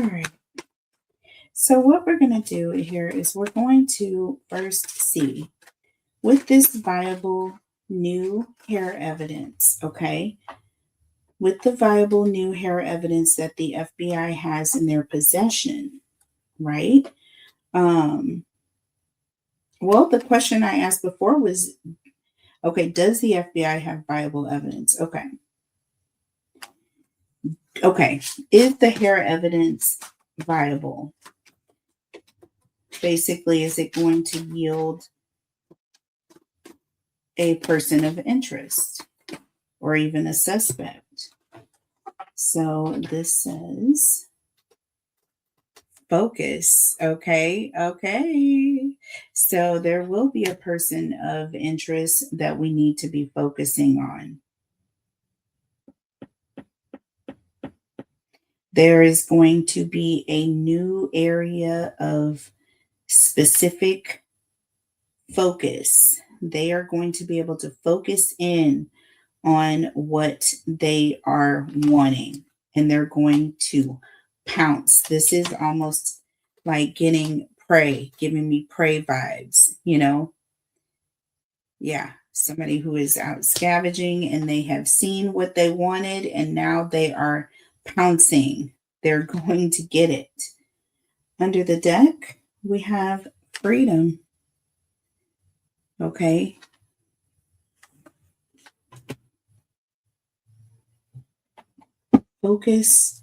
right. So what we're going to do here is we're going to first see with this viable new hair evidence, okay? With the viable new hair evidence that the FBI has in their possession, right? Um, well, the question I asked before was, okay, does the FBI have viable evidence? Okay. Okay. Is the hair evidence viable? Basically, is it going to yield a person of interest or even a suspect? So this says focus. Okay. Okay. So there will be a person of interest that we need to be focusing on. There is going to be a new area of specific focus. They are going to be able to focus in on what they are wanting and they're going to pounce. This is almost like getting prey, giving me prey vibes, you know? Yeah, somebody who is out scavenging and they have seen what they wanted and now they are pouncing. They're going to get it. Under the deck, we have freedom. Okay. Focus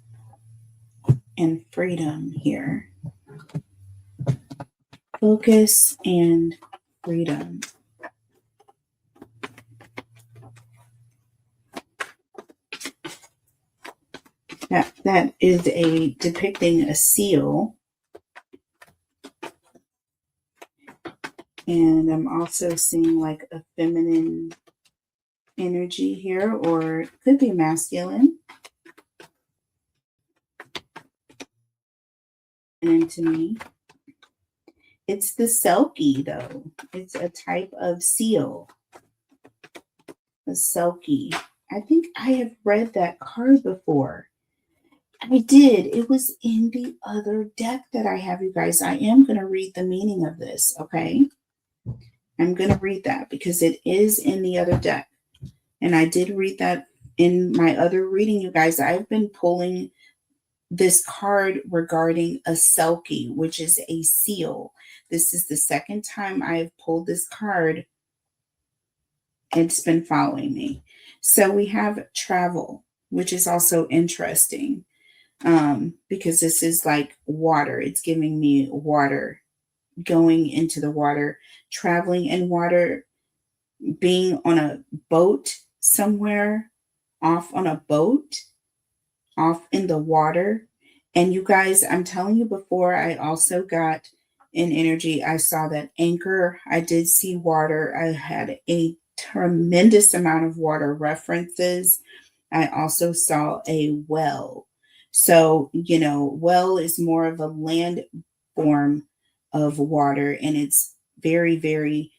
and freedom here. Focus and freedom. That is a depicting a seal. And I'm also seeing like a feminine energy here, or it could be masculine. And to me, it's the selkie though. It's a type of seal. A selkie. I think I have read that card before. I did. It was in the other deck that I have, you guys. I am going to read the meaning of this, okay? I'm going to read that because it is in the other deck. And I did read that in my other reading, you guys. I've been pulling this card regarding a selkie, which is a seal. This is the second time I've pulled this card. It's been following me. So we have travel, which is also interesting. Because this is like water. It's giving me water, going into the water, traveling in water, being on a boat somewhere, off on a boat, off in the water. And you guys, I'm telling you before, I also got in energy, I saw that anchor. I did see water. I had a tremendous amount of water references. I also saw a well. So, you know, well is more of a land form of water and it's very, very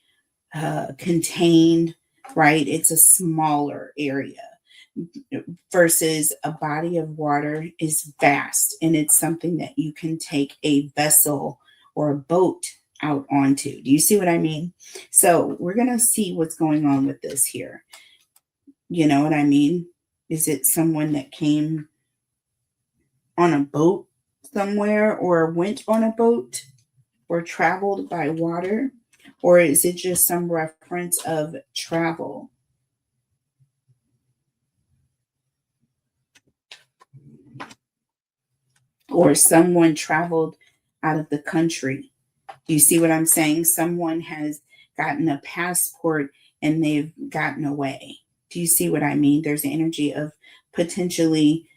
contained, right? It's a smaller area versus a body of water is vast and it's something that you can take a vessel or a boat out onto. Do you see what I mean? So we're going to see what's going on with this here. You know what I mean? Is it someone that came on a boat somewhere or went on a boat or traveled by water? Or is it just some reference of travel? Or someone traveled out of the country? Do you see what I'm saying? Someone has gotten a passport and they've gotten away. Do you see what I mean? There's the energy of potentially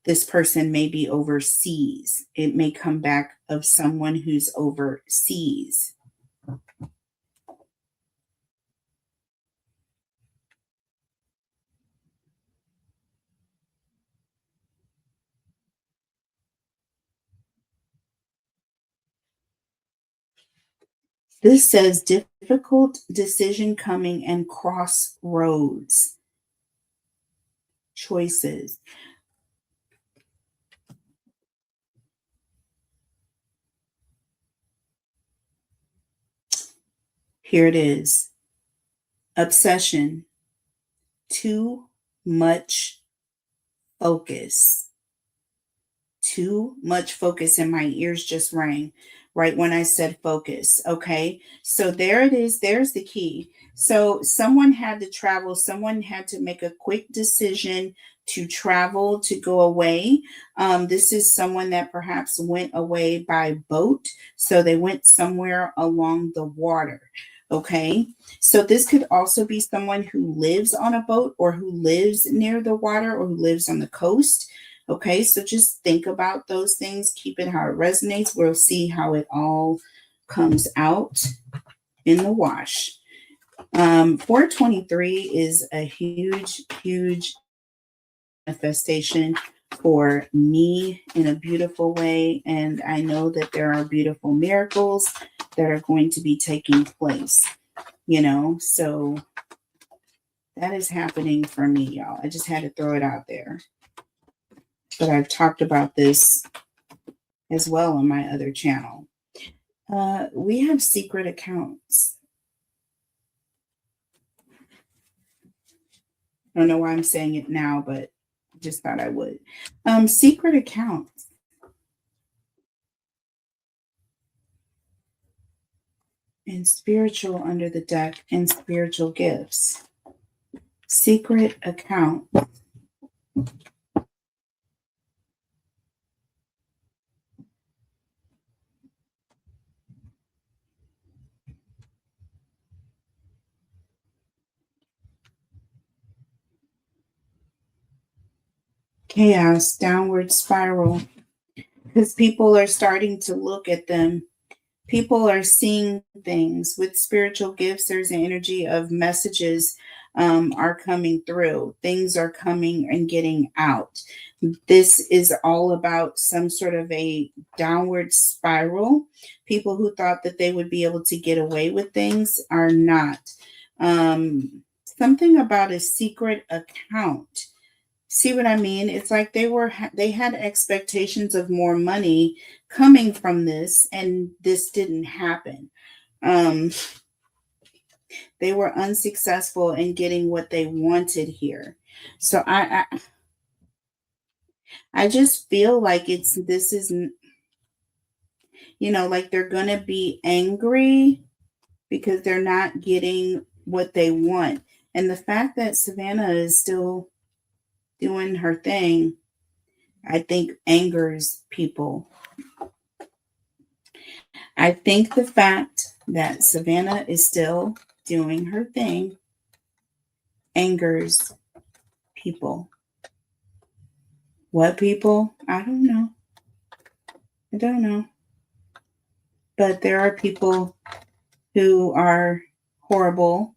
this person may be overseas. It may come back of someone who's overseas. This says difficult decision coming and crossroads choices. Here it is. Obsession. Too much focus. Too much focus, and my ears just rang right when I said focus. Okay. So there it is. There's the key. So someone had to travel, someone had to make a quick decision to travel, to go away. This is someone that perhaps went away by boat. So they went somewhere along the water. Okay. So this could also be someone who lives on a boat or who lives near the water or who lives on the coast. Okay, so just think about those things, keep it how it resonates. We'll see how it all comes out in the wash. 423 is a huge, huge manifestation for me in a beautiful way. And I know that there are beautiful miracles that are going to be taking place, so that is happening for me, y'all. I just had to throw it out there. But I've talked about this as well on my other channel. We have secret accounts. I don't know why I'm saying it now, but I just thought I would. Secret accounts. And spiritual under the deck and spiritual gifts. Secret account. Chaos, downward spiral, because people are starting to look at them. People are seeing things with spiritual gifts. There's an energy of messages are coming through. Things are coming and getting out. This is all about some sort of a downward spiral. People who thought that they would be able to get away with things are not. Something about a secret account. See what I mean? It's like they had expectations of more money coming from this, and this didn't happen. They were unsuccessful in getting what they wanted here. So I just feel like this is like they're gonna be angry because they're not getting what they want. And the fact that Savannah is still doing her thing, I think angers people. I think the fact that Savannah is still doing her thing angers people. What people? I don't know. But there are people who are horrible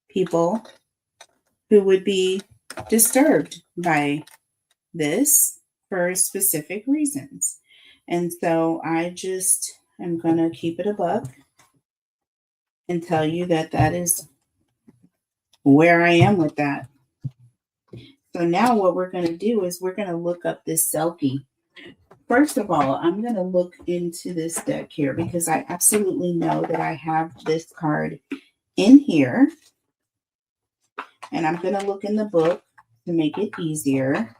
people who would be disturbed by this for specific reasons. And so I just am going to keep it a buck and tell you that is where I am with that. So now what we're going to do is we're going to look up this Selkie. First of all, I'm going to look into this deck here because I absolutely know that I have this card in here. And I'm going to look in the book to make it easier.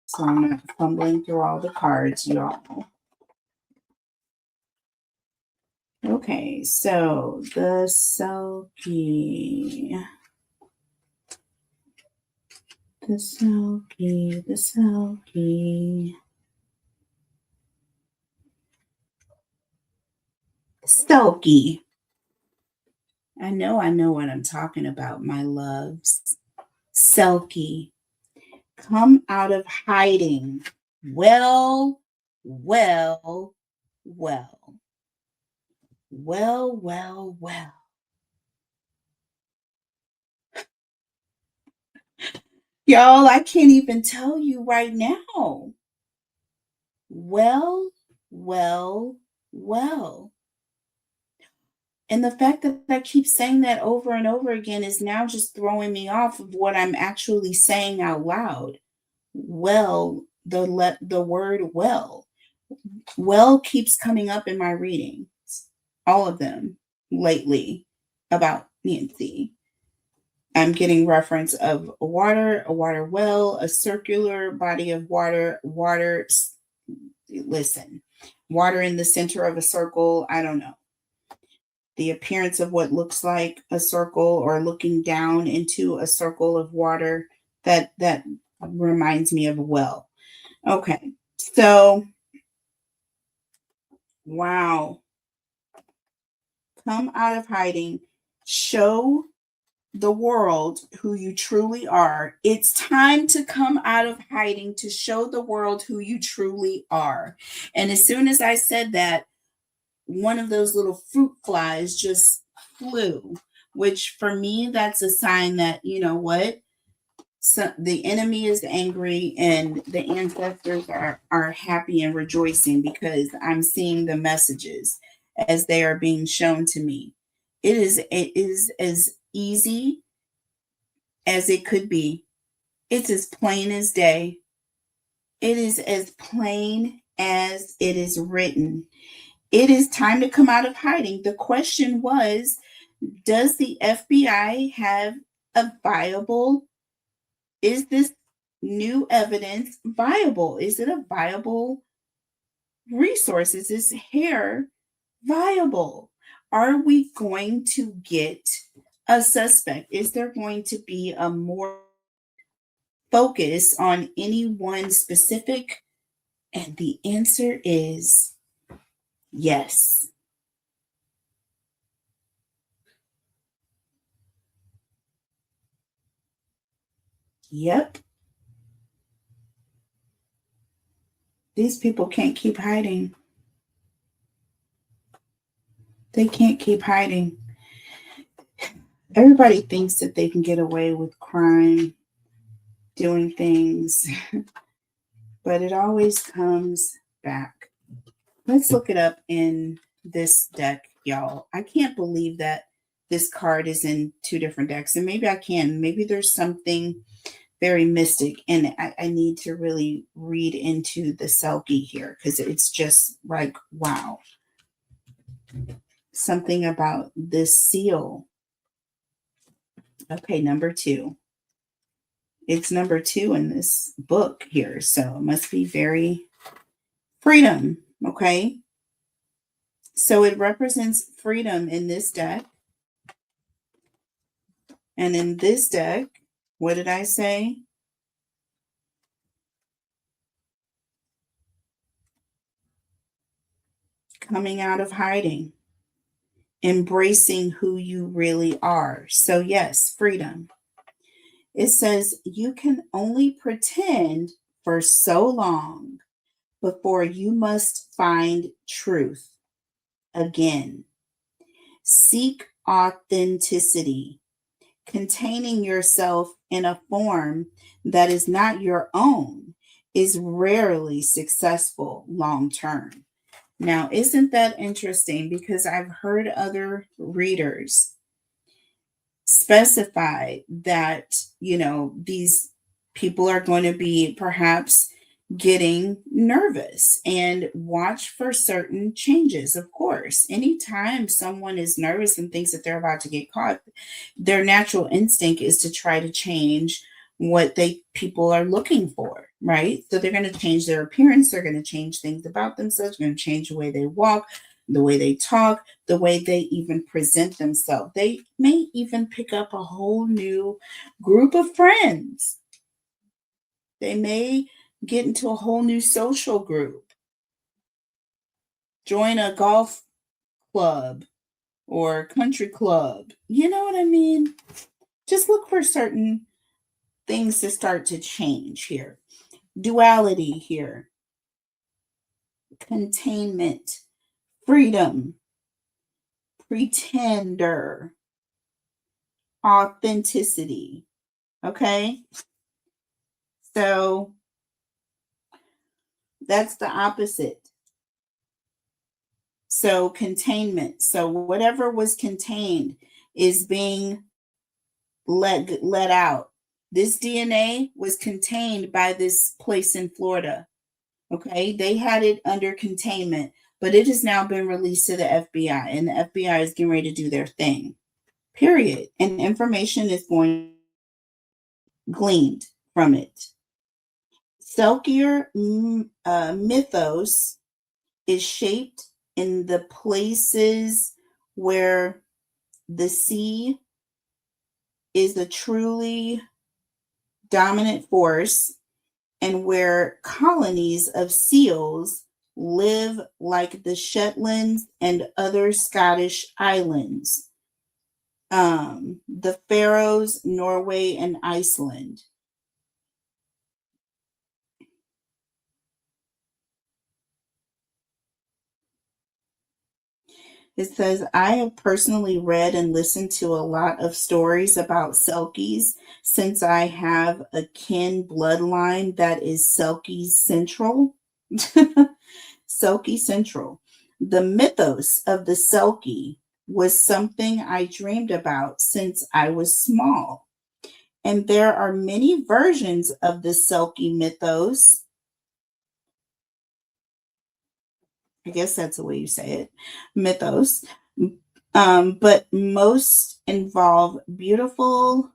So I'm not fumbling through all the cards, y'all. Okay, so the Selkie. The Selkie. Selkie. I know what I'm talking about, my loves. Selkie. Come out of hiding. Well. Y'all, I can't even tell you right now. Well. And the fact that I keep saying that over and over again is now just throwing me off of what I'm actually saying out loud. Well, the word well keeps coming up in my readings, all of them. lately about Nancy. I'm getting reference of water, a water well, a circular body of water, listen, water in the center of a circle. I don't know. The appearance of what looks like a circle or looking down into a circle of water. That reminds me of a well. Okay. So, wow. Come out of hiding. Show the world who you truly are. It's time to come out of hiding to show the world who you truly are. And as soon as I said that, one of those little fruit flies just flew, which for me, that's a sign that, you know what? So the enemy is angry and the ancestors are happy and rejoicing because I'm seeing the messages as they are being shown to me. It is as easy as it could be. It's as plain as day. It is as plain as it is written. It is time to come out of hiding. The question was, does the FBI have a viable, is this new evidence viable? Is it a viable resource? Is this hair viable? Are we going to get a suspect? Is there going to be a more focus on any one specific? And the answer is yes. Yep. These people can't keep hiding. They can't keep hiding. Everybody thinks that they can get away with crime, doing things, but it always comes back. Let's look it up in this deck, y'all. I can't believe that this card is in two different decks, and maybe I can. Maybe there's something very mystic, and I need to really read into the Selkie here because it's just like, wow. Something about this seal. Okay, number 2. It's number 2 in this book here, so it must be very freedom, okay? So it represents freedom in this deck. And in this deck, what did I say? Coming out of hiding, embracing who you really are. So, yes, freedom. It says you can only pretend for so long before you must find truth again. Seek authenticity. Containing yourself in a form that is not your own is rarely successful long term. Now, isn't that interesting? Because I've heard other readers specify that, these people are going to be perhaps getting nervous and watch for certain changes. Of course, anytime someone is nervous and thinks that they're about to get caught, their natural instinct is to try to change what people are looking for, right? So they're going to change their appearance, they're going to change things about themselves, they're going to change the way they walk, the way they talk, the way they even present themselves. They may even pick up a whole new group of friends. They may get into a whole new social group, join a golf club or country club. You know what I mean? Just look for certain things to start to change here. Duality here, containment, freedom, pretender, authenticity. Okay? So that's the opposite. So containment. So whatever was contained is being let out. This DNA was contained by this place in Florida. Okay, they had it under containment. but it has now been released to the FBI, and the FBI is getting ready to do their thing. Period. And information is going gleaned from it. Selkier mythos is shaped in the places where the sea is a truly dominant force and where colonies of seals live, like the Shetlands and other Scottish islands, the Faroes, Norway, and Iceland. It says, I have personally read and listened to a lot of stories about Selkies since I have a kin bloodline that is Selkie Central. Selkie Central. The mythos of the Selkie was something I dreamed about since I was small. And there are many versions of the Selkie mythos. I guess that's the way you say it, mythos. But most involve beautiful,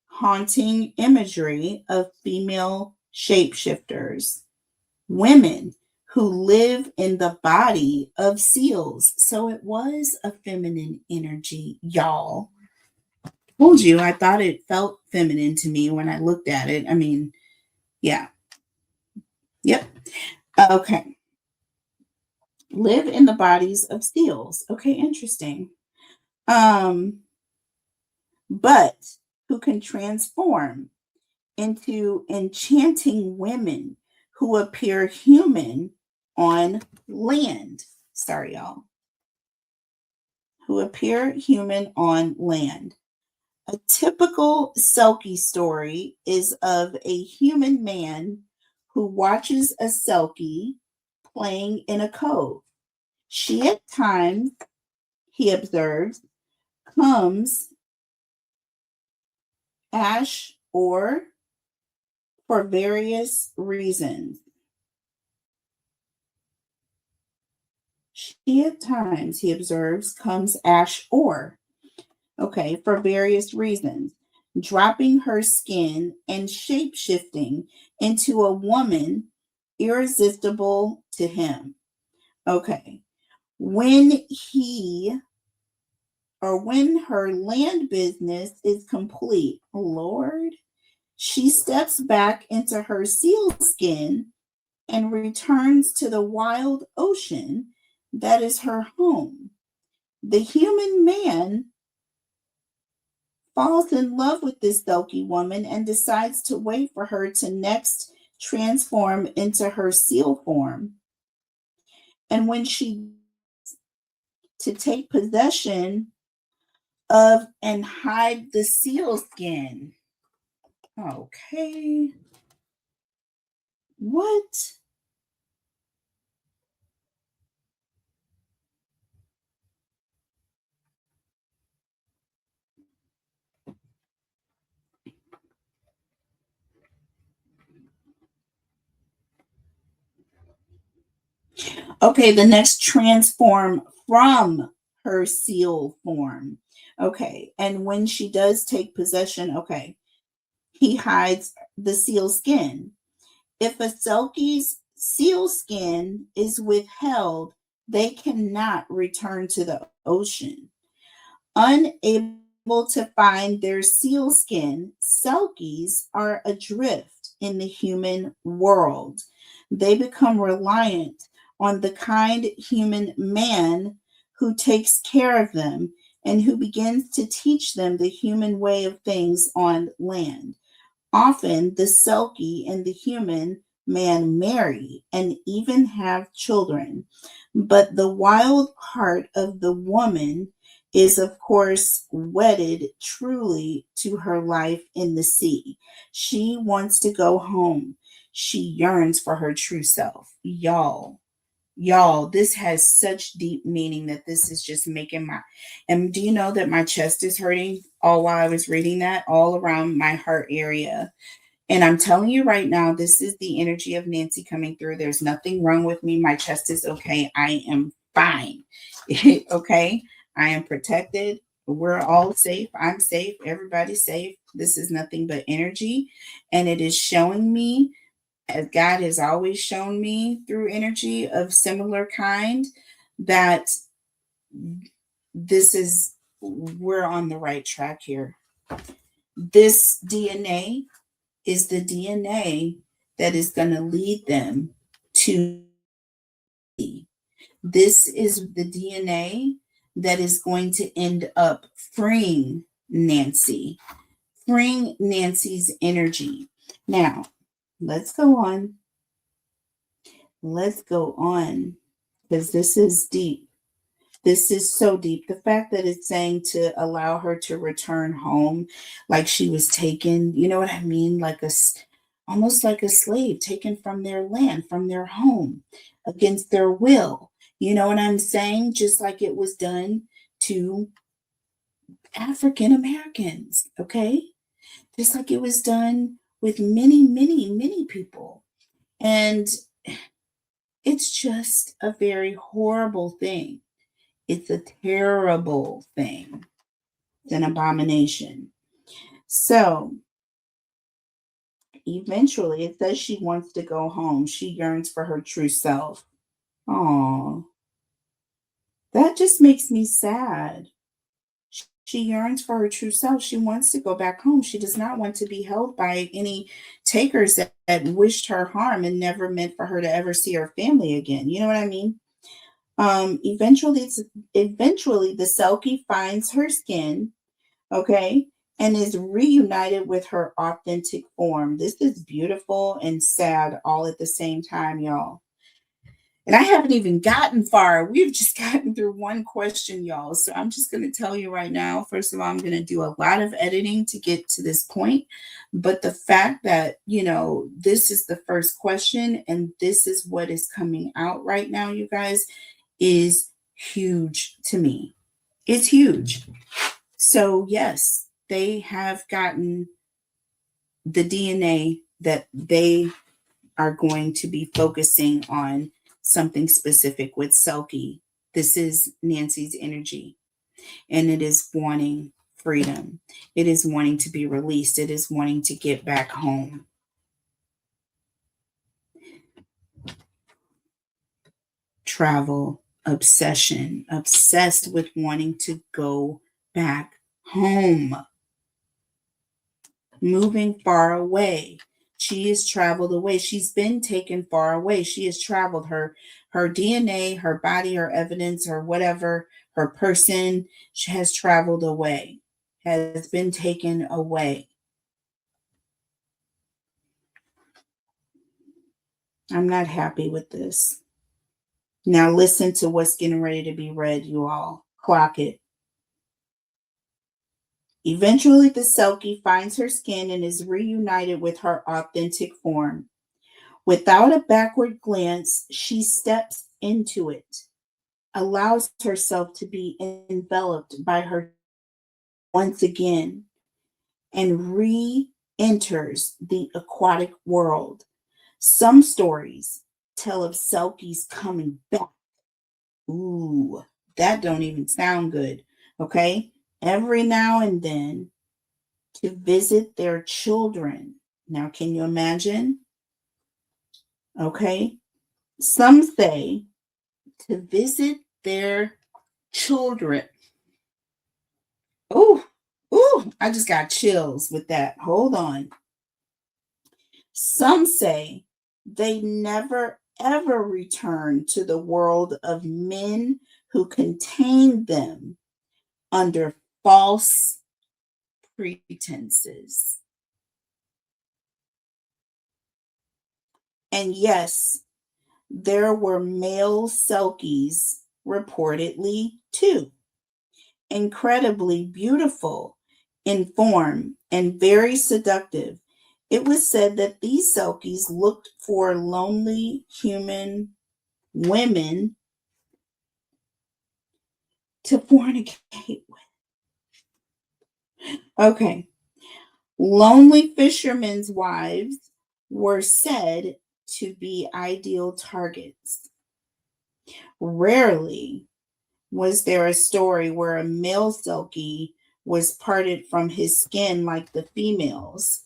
haunting imagery of female shapeshifters, women who live in the body of seals. So it was a feminine energy, y'all. Told you, I thought it felt feminine to me when I looked at it. I mean, yeah. Yep. Okay. Live in the bodies of seals. Okay, interesting. Um, but who can transform into enchanting women who appear human on land. Sorry, y'all. Who appear human on land. A typical Selkie story is of a human man who watches a Selkie playing in a cove. She at times, he observes, comes ash or for various reasons. She at times, he observes, comes ash or, okay, for various reasons, dropping her skin and shape shifting into a woman irresistible to him. Okay. When he or when her land business is complete, Lord, she steps back into her seal skin and returns to the wild ocean that is her home. The human man falls in love with this Selkie woman and decides to wait for her to next transform into her seal form. And when she to take possession of and hide the seal skin. Okay. What? Okay, the next transform from her seal form. Okay, and when she does take possession, okay, he hides the seal skin. If a Selkie's seal skin is withheld, they cannot return to the ocean. Unable to find their seal skin, Selkies are adrift in the human world. They become reliant on the kind human man who takes care of them and who begins to teach them the human way of things on land. Often the Selkie and the human man marry and even have children. But the wild heart of the woman is, of course, wedded truly to her life in the sea. She wants to go home. She yearns for her true self. Y'all, this has such deep meaning that this is just making my, and do you know that my chest is hurting all while I was reading that, all around my heart area? And I'm telling you right now, this is the energy of Nancy coming through. There's nothing wrong with me. My chest is okay. I am fine. Okay. I am protected. We're all safe. I'm safe. Everybody's safe. This is nothing but energy. And it is showing me, as God has always shown me through energy of similar kind, that this is, we're on the right track here. This DNA is the DNA that is going to lead them to. This is the DNA that is going to end up freeing Nancy, freeing Nancy's energy. Now, let's go on. Let's go on, because this is deep. This is so deep. The fact that it's saying to allow her to return home like she was taken, you know what I mean? Like almost like a slave taken from their land, from their home against their will. You know what I'm saying? Just like it was done to African Americans, okay? Just like it was done with many, many, many people. And it's just a very horrible thing. It's a terrible thing. It's an abomination. So eventually, it says she wants to go home. She yearns for her true self. Oh, that just makes me sad. She yearns for her true self. She wants to go back home. She does not want to be held by any takers that wished her harm and never meant for her to ever see her family again. You know what I mean? Eventually, the Selkie finds her skin, okay, and is reunited with her authentic form. This is beautiful and sad all at the same time, y'all. And I haven't even gotten far. We've just gotten through one question, y'all. So I'm just going to tell you right now. First of all, I'm going to do a lot of editing to get to this point. But the fact that, this is the first question and this is what is coming out right now, you guys, is huge to me. It's huge. So, yes, they have gotten the DNA that they are going to be focusing on something specific with Selkie. This is Nancy's energy, and it is wanting freedom. It is wanting to be released. It is wanting to get back home. Travel, obsession, obsessed with wanting to go back home. Moving far away. She has traveled away. She's been taken far away. She has traveled. Her DNA, her body, her evidence, or whatever, her person, she has traveled away, has been taken away. I'm not happy with this. Now listen to what's getting ready to be read, you all. Clock it. Eventually, the Selkie finds her skin and is reunited with her authentic form. Without a backward glance, she steps into it, allows herself to be enveloped by her once again, and re enters the aquatic world. Some stories tell of Selkies coming back. Ooh, that don't even sound good. Okay? Every now and then to visit their children. Now, can you imagine? Okay? Some say to visit their children. Ooh, I just got chills with that. Hold on. Some say they never ever return to the world of men who contained them under false pretenses. And yes, there were male Selkies reportedly too. Incredibly beautiful in form and very seductive. It was said that these Selkies looked for lonely human women to fornicate with. Okay. Lonely fishermen's wives were said to be ideal targets. Rarely was there a story where a male selkie was parted from his skin like the females.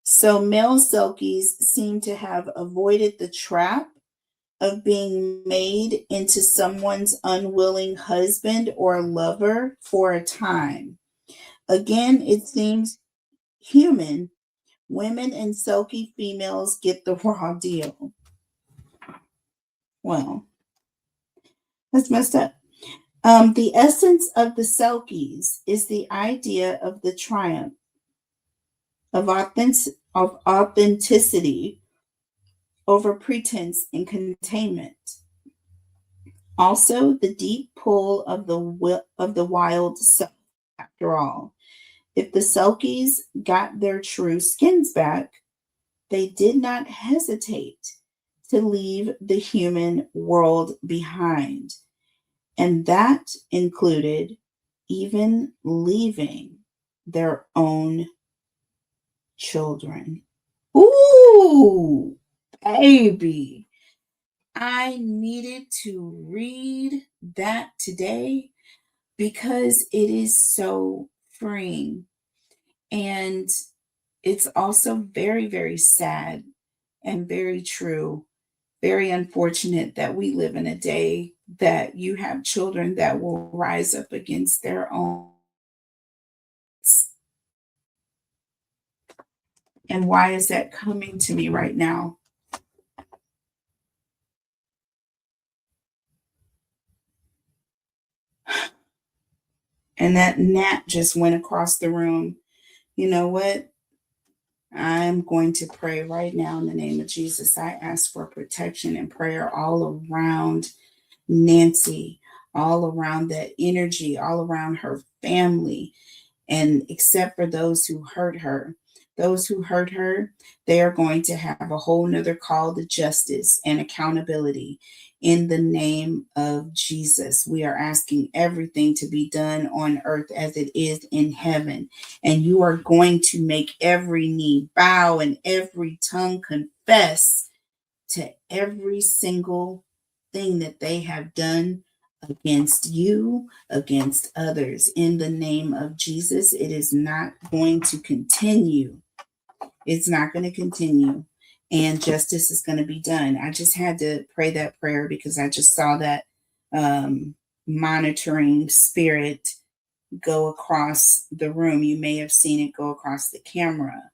So male selkies seem to have avoided the trap of being made into someone's unwilling husband or lover for a time. Again, it seems human. Women and selkie females get the raw deal. Well, that's messed up. The essence of the selkies is the idea of the triumph of authenticity over pretense and containment. Also, the deep pull of the wild self. After all, if the selkies got their true skins back, they did not hesitate to leave the human world behind. And that included even leaving their own children. Ooh, baby. I needed to read that today because it is so freeing. And it's also very, very sad and very true. Very unfortunate that we live in a day that you have children that will rise up against their own. And why is that coming to me right now? And that gnat just went across the room. You know what? I'm going to pray right now in the name of Jesus. I ask for protection and prayer all around Nancy, all around that energy, all around her family, and except for those who hurt her. Those who hurt her, they are going to have a whole nother call to justice and accountability. In the name of Jesus, we are asking everything to be done on earth as it is in heaven. And you are going to make every knee bow and every tongue confess to every single thing that they have done against you, against others. In the name of Jesus, it is not going to continue. It's not going to continue. And justice is going to be done. I just had to pray that prayer because I just saw that monitoring spirit go across the room. You may have seen it go across the camera,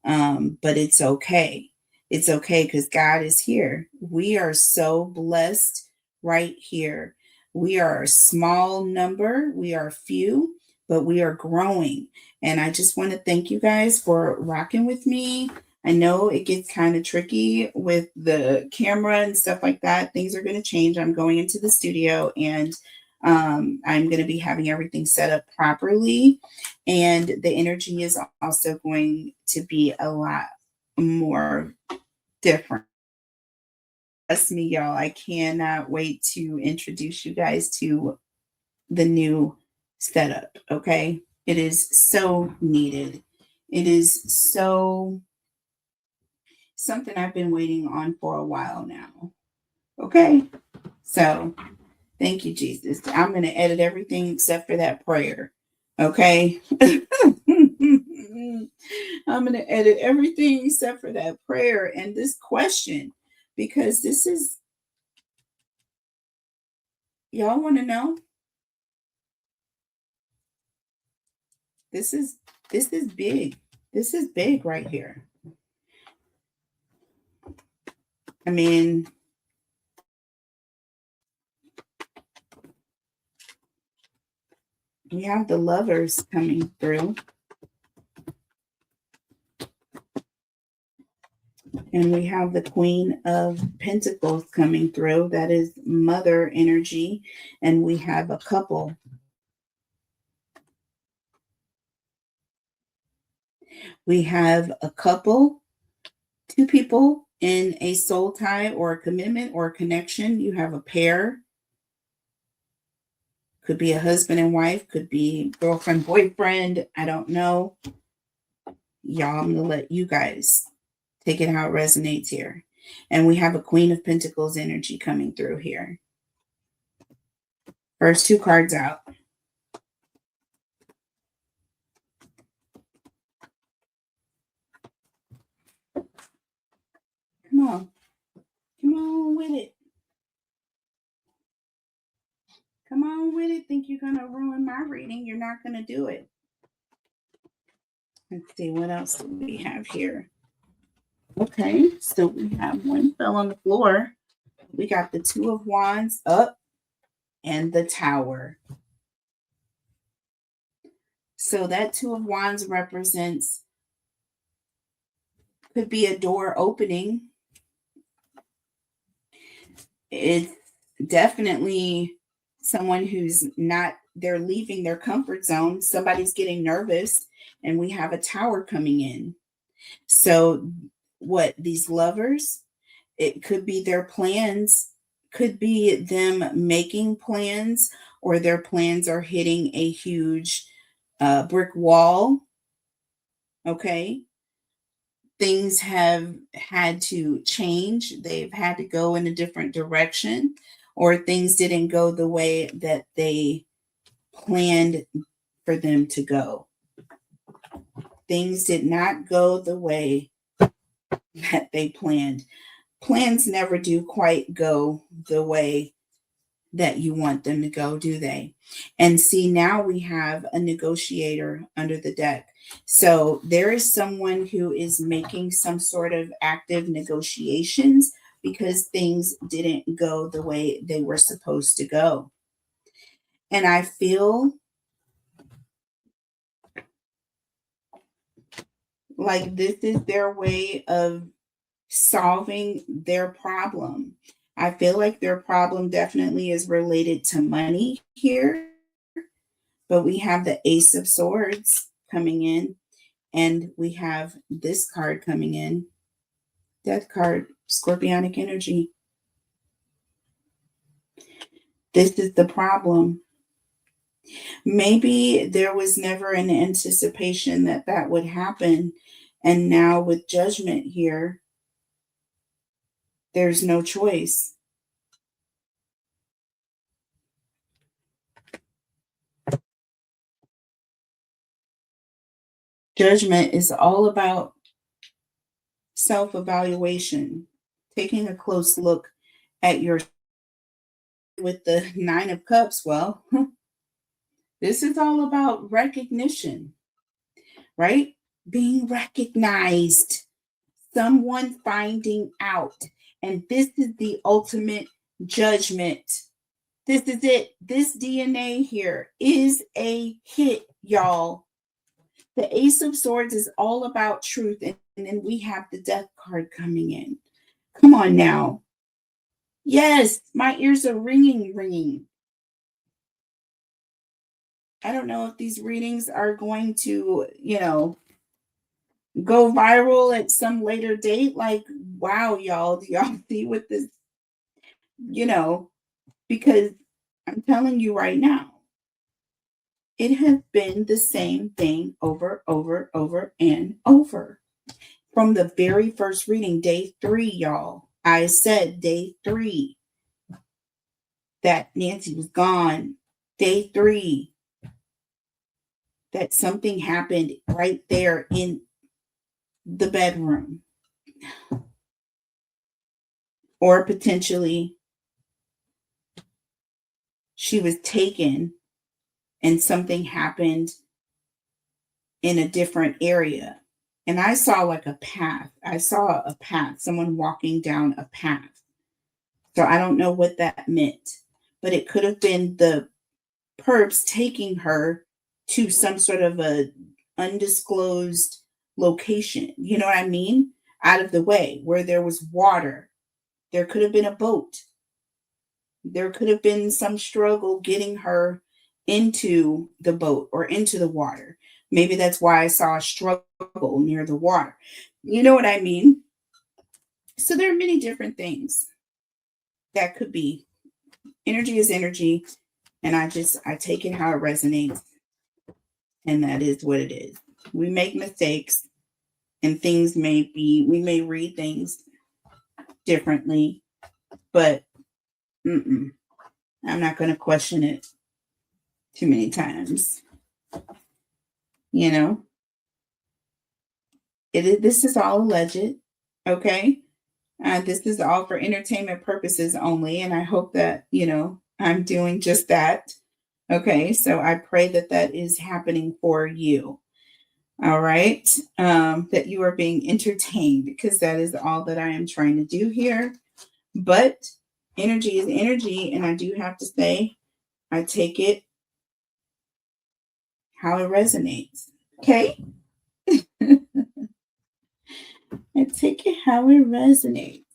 but it's okay. It's okay because God is here. We are so blessed right here. We are a small number, we are few, but we are growing. And I just want to thank you guys for rocking with me. I know it gets kind of tricky with the camera and stuff like that. Things are going to change. I'm going into the studio and I'm going to be having everything set up properly. And the energy is also going to be a lot more different. Trust me, y'all. I cannot wait to introduce you guys to the new setup. Okay. It is so needed. It is so something I've been waiting on for a while now. Okay. So thank you, Jesus. I'm going to edit everything except for that prayer. Okay. I'm going to edit everything except for that prayer and this question because this is, y'all want to know? This is big. This is big right here. I mean, we have the lovers coming through. And we have the Queen of Pentacles coming through. That is mother energy. And we have a couple. We have a couple, two people in a soul tie or a commitment or a connection. You have a pair Could be a husband and wife, could be girlfriend, boyfriend. I don't know. Y'all, I'm going to let you guys take it how it resonates here. And we have a Queen of Pentacles energy coming through here. First two cards out. Come on. Come on with it. Come on with it. Think you're going to ruin my reading. You're not going to do it. Let's see, what else do we have here? Okay, so we have one fell on the floor. We got the Two of Wands up and the Tower. So that Two of Wands represents, could be a door opening. It's definitely someone who's not, they're leaving their comfort zone. Somebody's getting nervous, and we have a Tower coming in. So what, these lovers, it could be their plans, could be them making plans, or their plans are hitting a huge brick wall. Okay. Things have had to change. They've had to go in a different direction, or things didn't go the way that they planned for them to go. Things did not go the way that they planned. Plans never do quite go the way that you want them to go, do they? And see, now we have a negotiator under the deck. So there is someone who is making some sort of active negotiations because things didn't go the way they were supposed to go. And I feel like this is their way of solving their problem. I feel like their problem definitely is related to money here, but we have the Ace of Swords coming in, and we have this card coming in, Death card, Scorpionic energy. This is the problem. Maybe there was never an anticipation that that would happen, and now with Judgment here, there's no choice. Judgment is all about self-evaluation, taking a close look at your, with the Nine of Cups. Well, this is all about recognition, right? Being recognized, someone finding out. And this is the ultimate judgment. This is it. This DNA here is a hit, y'all. The Ace of Swords is all about truth. And then we have the Death card coming in. Come on now. Yes, my ears are ringing. I don't know if these readings are going to, go viral at some later date. Like, wow, y'all, do y'all see what this, because I'm telling you right now, it has been the same thing over and over. From the very first reading, day 3, y'all. I said day 3 that Nancy was gone. Day 3 that something happened right there in the bedroom. Or potentially she was taken and something happened in a different area. And I saw like a path. I saw a path, someone walking down a path. So I don't know what that meant, but it could have been the perps taking her to some sort of a undisclosed location. You know what I mean? Out of the way, where there was water. There could have been a boat. There could have been some struggle getting her into the boat or into the water. Maybe that's why I saw a struggle near the water. You know what I mean? So there are many different things that could be. Energy is energy. And I take it how it resonates. And that is what it is. We make mistakes, and we may read things differently, but I'm not going to question it too many times. You know, this is all alleged. Okay. This is all for entertainment purposes only. And I hope that, I'm doing just that. Okay. So I pray that that is happening for you. All right. That you are being entertained, because that is all that I am trying to do here. But energy is energy. And I do have to say, I take it how it resonates. Okay. I take it how it resonates.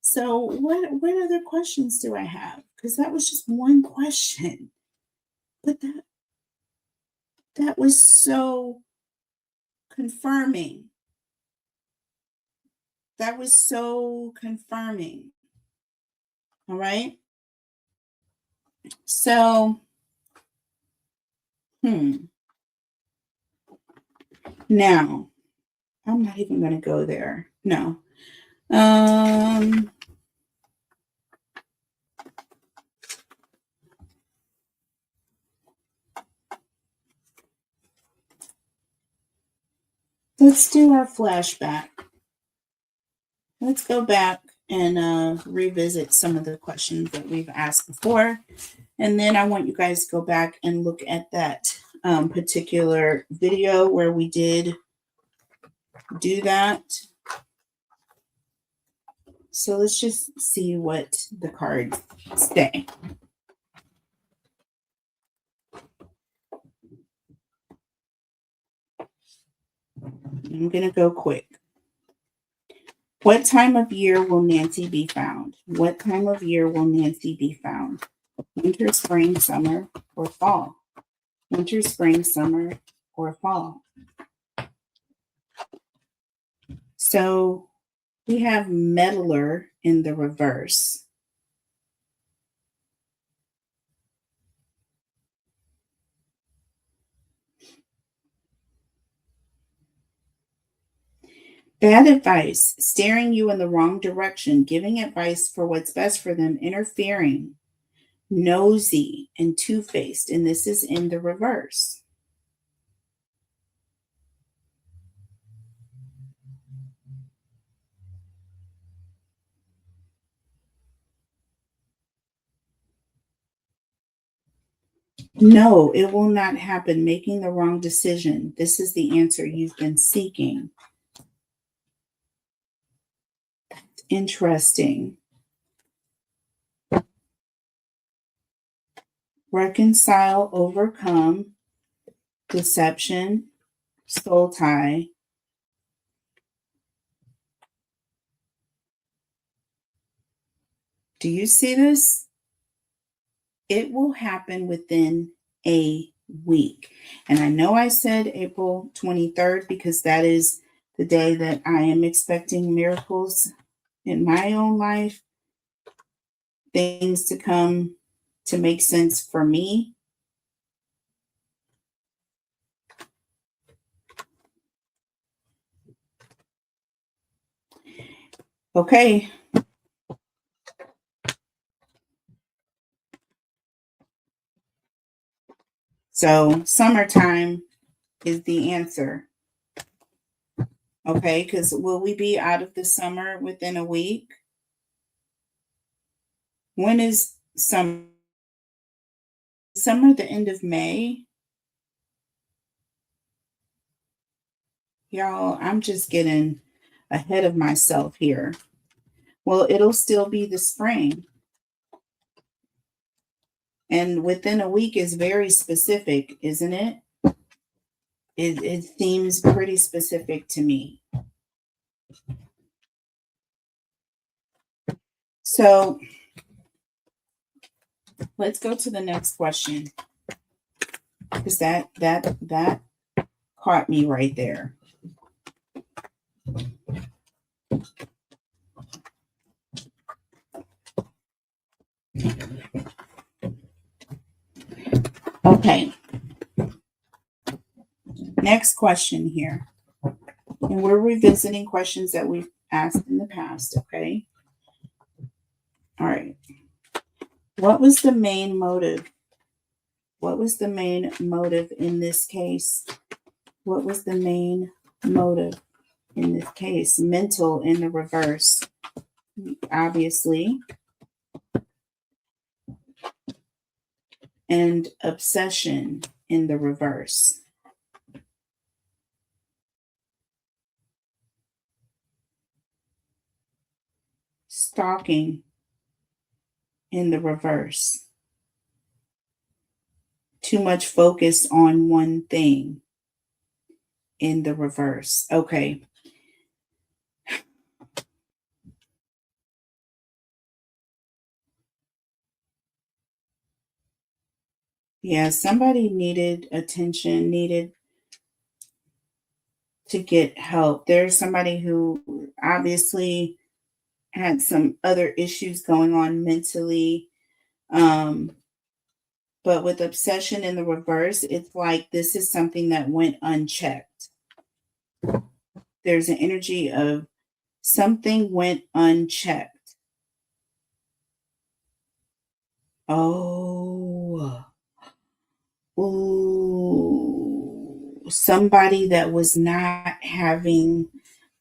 So what other questions do I have? Because that was just one question. But that was so confirming. That was so confirming. All right. So, now I'm not even going to go there. No. Let's do our flashback. Let's go back and revisit some of the questions that we've asked before. And then I want you guys to go back and look at that particular video where we did do that. So let's just see what the cards say. I'm going to go quick. What time of year will Nancy be found? What time of year will Nancy be found? Winter, spring, summer, or fall? Winter, spring, summer, or fall? So we have meddler in the reverse. Bad advice, steering you in the wrong direction, giving advice for what's best for them, interfering, nosy, and two-faced. And this is in the reverse. No, it will not happen. Making the wrong decision. This is the answer you've been seeking. Interesting. Reconcile, overcome, deception, soul tie. Do you see this? It will happen within a week. And I know I said April 23rd because that is the day that I am expecting miracles in my own life, things to come to make sense for me. Okay. So summertime is the answer. Okay, because will we be out of the summer within a week? When is summer? Summer, the end of May? Y'all, I'm just getting ahead of myself here. Well, it'll still be the spring. And within a week is very specific, isn't it? It seems pretty specific to me. So let's go to the next question. Because that caught me right there. Okay. Next question here. And we're revisiting questions that we've asked in the past. Okay. All right. What was the main motive? What was the main motive in this case? What was the main motive in this case? Mental in the reverse, obviously, and obsession in the reverse. Stalking in the reverse. Too much focus on one thing in the reverse. Okay. Yeah, somebody needed attention, needed to get help. There's somebody who obviously had some other issues going on mentally. But with obsession in the reverse, it's like this is something that went unchecked. There's an energy of something went unchecked. Oh, ooh, somebody that was not having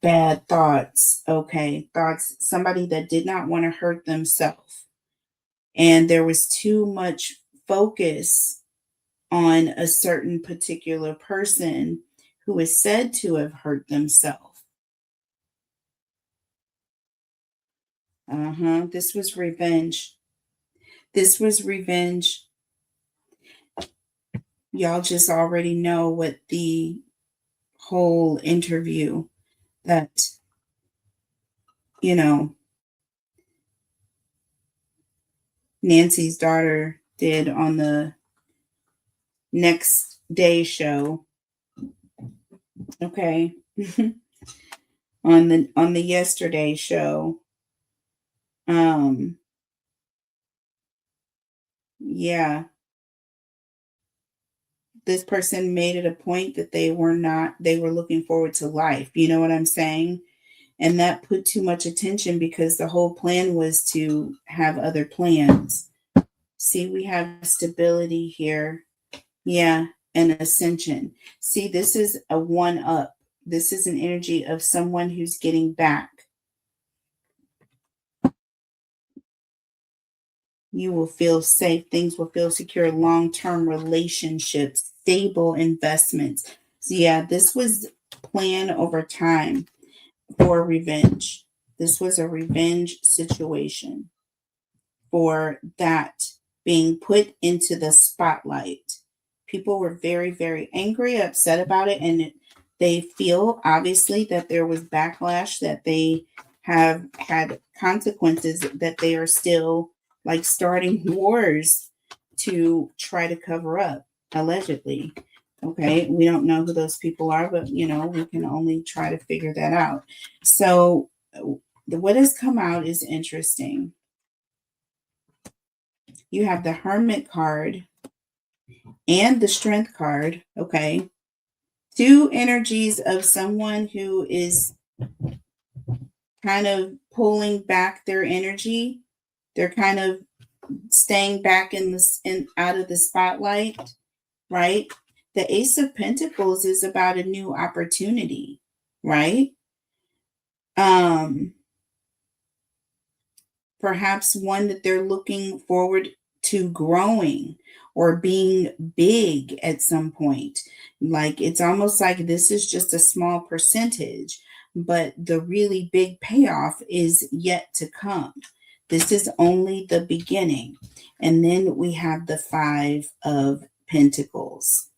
bad thoughts. Okay, thoughts, somebody that did not want to hurt themselves. And there was too much focus on a certain particular person who is said to have hurt themselves. This was revenge. This was revenge. Y'all just already know what the whole interview that, you know, Nancy's daughter did on the next day show. Okay. on the yesterday show. Yeah, this person made it a point that they were looking forward to life. You know what I'm saying? And that put too much attention because the whole plan was to have other plans. See, we have stability here. Yeah, and ascension. See, this is a one up. This is an energy of someone who's getting back. You will feel safe. Things will feel secure. Long term relationships, stable investments. So, yeah, this was planned over time for revenge. This was a revenge situation for that being put into the spotlight. People were very, very angry, upset about it, and they feel obviously that there was backlash, that they have had consequences, that they are still like starting wars to try to cover up, allegedly. Okay, we don't know who those people are, but we can only try to figure that out. So, what has come out is interesting. You have the Hermit card and the Strength card. Okay, two energies of someone who is kind of pulling back their energy. They're kind of staying back in out of the spotlight, right? The Ace of Pentacles is about a new opportunity, right? Um, Perhaps one that they're looking forward to growing or being big at some point. Like it's almost like this is just a small percentage, but the really big payoff is yet to come. This is only the beginning. And then we have the Five of Pentacles.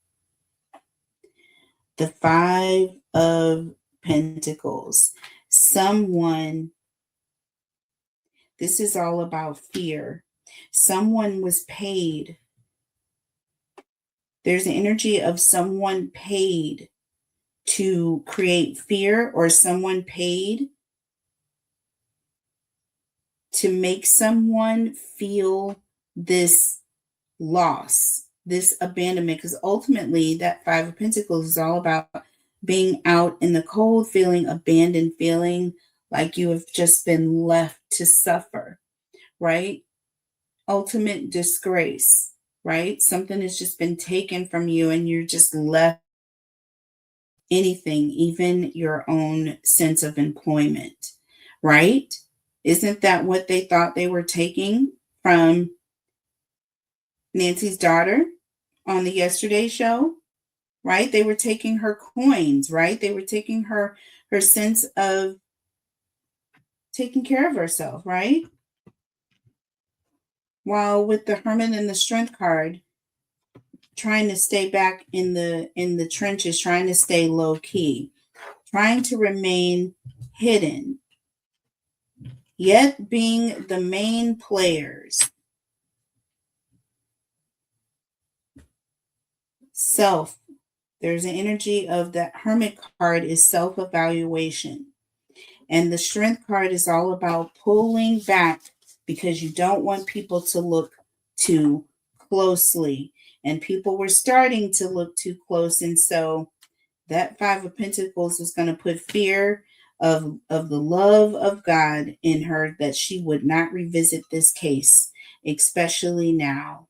The Five of Pentacles. Someone, this is all about fear. Someone was paid. There's an energy of someone paid to create fear, or someone paid to make someone feel this loss. this abandonment, because ultimately that Five of Pentacles is all about being out in the cold, feeling abandoned, feeling like you have just been left to suffer, right? Ultimate disgrace, right? Something has just been taken from you and you're just left anything, even your own sense of employment, right? Isn't that what they thought they were taking from Nancy's daughter on the Yesterday Show? Right? They were taking her coins, right? They were taking her sense of taking care of herself, right? While with the Hermit and the Strength card, trying to stay back in the trenches, trying to stay low key, trying to remain hidden, yet being the main players. Self. There's an energy of that Hermit card is self-evaluation. And the Strength card is all about pulling back because you don't want people to look too closely. And people were starting to look too close. And so that Five of Pentacles is going to put fear of the love of God in her, that she would not revisit this case, especially now.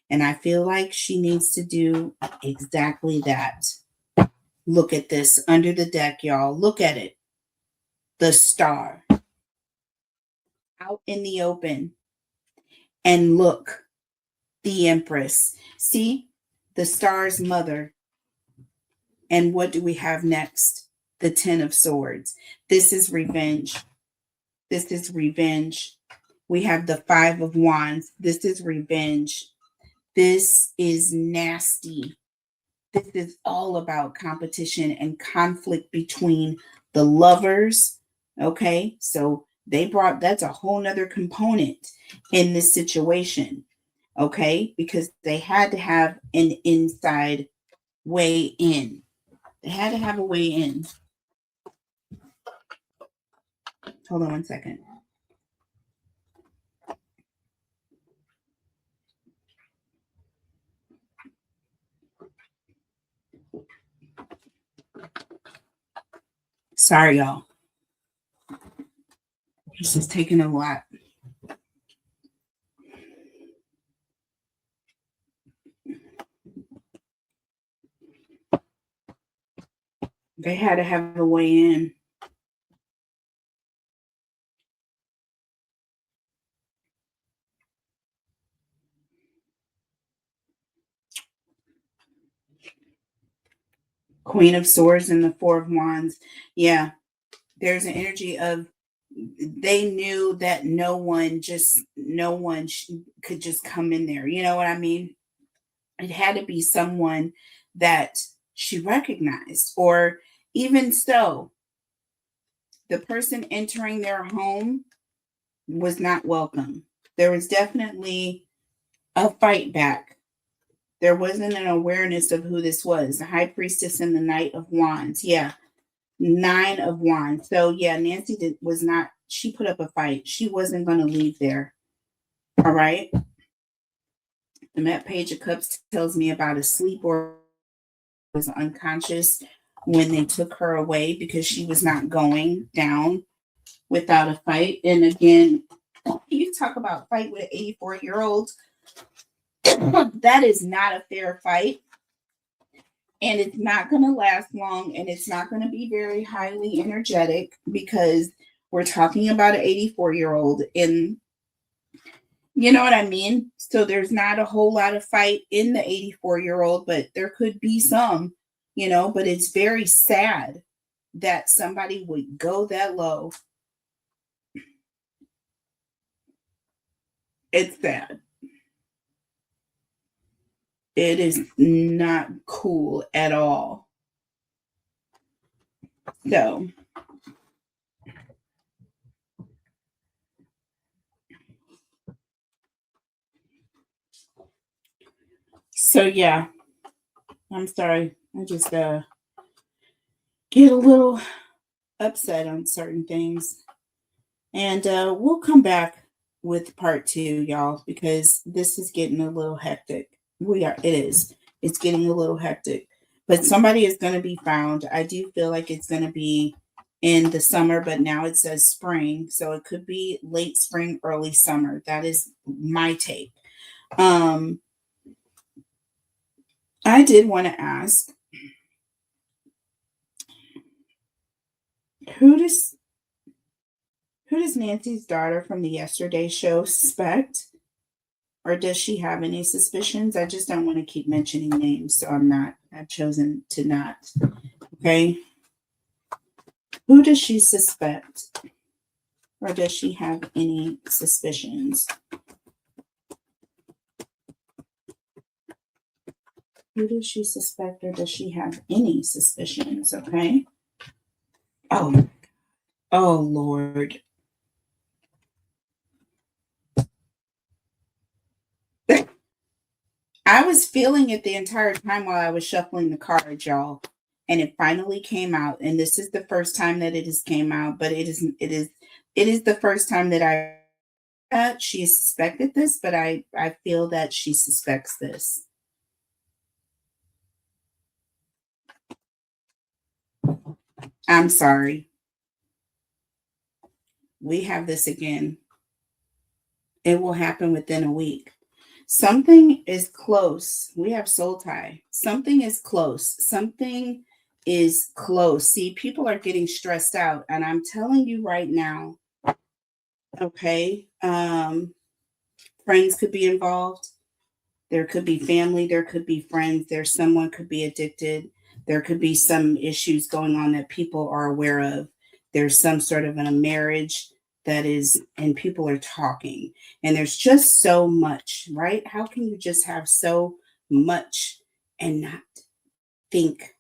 And I feel like she needs to do exactly that. Look at this under the deck, y'all. Look at it. The Star out in the open. And look, the Empress. See, the Star's mother. And what do we have next? The Ten of Swords. This is revenge. This is revenge. We have the Five of Wands. This is revenge. This is nasty. This is all about competition and conflict between the lovers. Okay, so that's a whole nother component in this situation. Okay, because they had to have an inside way in. They had to have a way in. Hold on one second. Sorry, y'all. This is taking a lot. They had to have a way in. Queen of Swords and the Four of Wands. Yeah, there's an energy of they knew that no one could just come in there. You know what I mean? It had to be someone that she recognized, or even so, the person entering their home was not welcome. There was definitely a fight back. There wasn't an awareness of who this was. The High Priestess and the Knight of Wands. Yeah. Nine of Wands. So yeah, Nancy was not, she put up a fight. She wasn't going to leave there. All right. And that Page of Cups tells me about a sleep or was unconscious when they took her away because she was not going down without a fight. And again, you talk about fight with an 84-year-old. That is not a fair fight. And it's not going to last long, and it's not going to be very highly energetic because we're talking about an 84-year-old, and you know what I mean? So there's not a whole lot of fight in the 84-year-old, but there could be some, but it's very sad that somebody would go that low. It's sad. It is not cool at all. So yeah, I'm sorry. I just get a little upset on certain things. And we'll come back with part 2, y'all, because this is getting a little hectic. It's getting a little hectic. But somebody is going to be found. I do feel like it's going to be in the summer, but now it says spring. So it could be late spring, early summer. That is my take. Um, I did want to ask, who does who does Nancy's daughter from the yesterday show suspect? Or does she have any suspicions? I just don't want to keep mentioning names, so I've chosen to not. Okay. Who does she suspect? Or does she have any suspicions? Who does she suspect, or does she have any suspicions? Okay. Oh, oh Lord. I was feeling it the entire time while I was shuffling the cards, y'all. And it finally came out. And this is the first time that it has came out, but it is the first time that she suspected this, but I feel that she suspects this. I'm sorry. We have this again. It will happen within a week. Something is close. We have soul tie. Something is close. Something is close. See, people are getting stressed out. And I'm telling you right now, okay, friends could be involved. There could be family, there could be friends, there's someone could be addicted. There could be some issues going on that people are aware of. There's some sort of a marriage that is, and people are talking. And there's just so much, right? How can you just have so much and not think?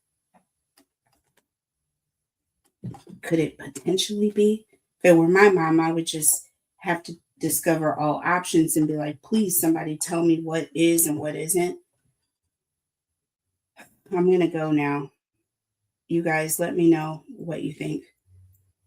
Could it potentially be? If it were my mom, I would just have to discover all options and be like, please, somebody tell me what is and what isn't. I'm going to go now. You guys let me know what you think.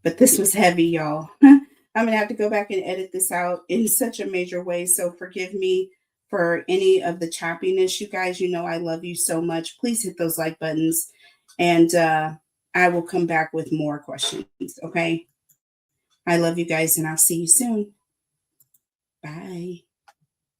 But this was heavy, y'all. I'm going to have to go back and edit this out in such a major way. So forgive me for any of the choppiness. You guys, you know I love you so much. Please hit those like buttons. And I will come back with more questions. Okay. I love you guys, and I'll see you soon. Bye.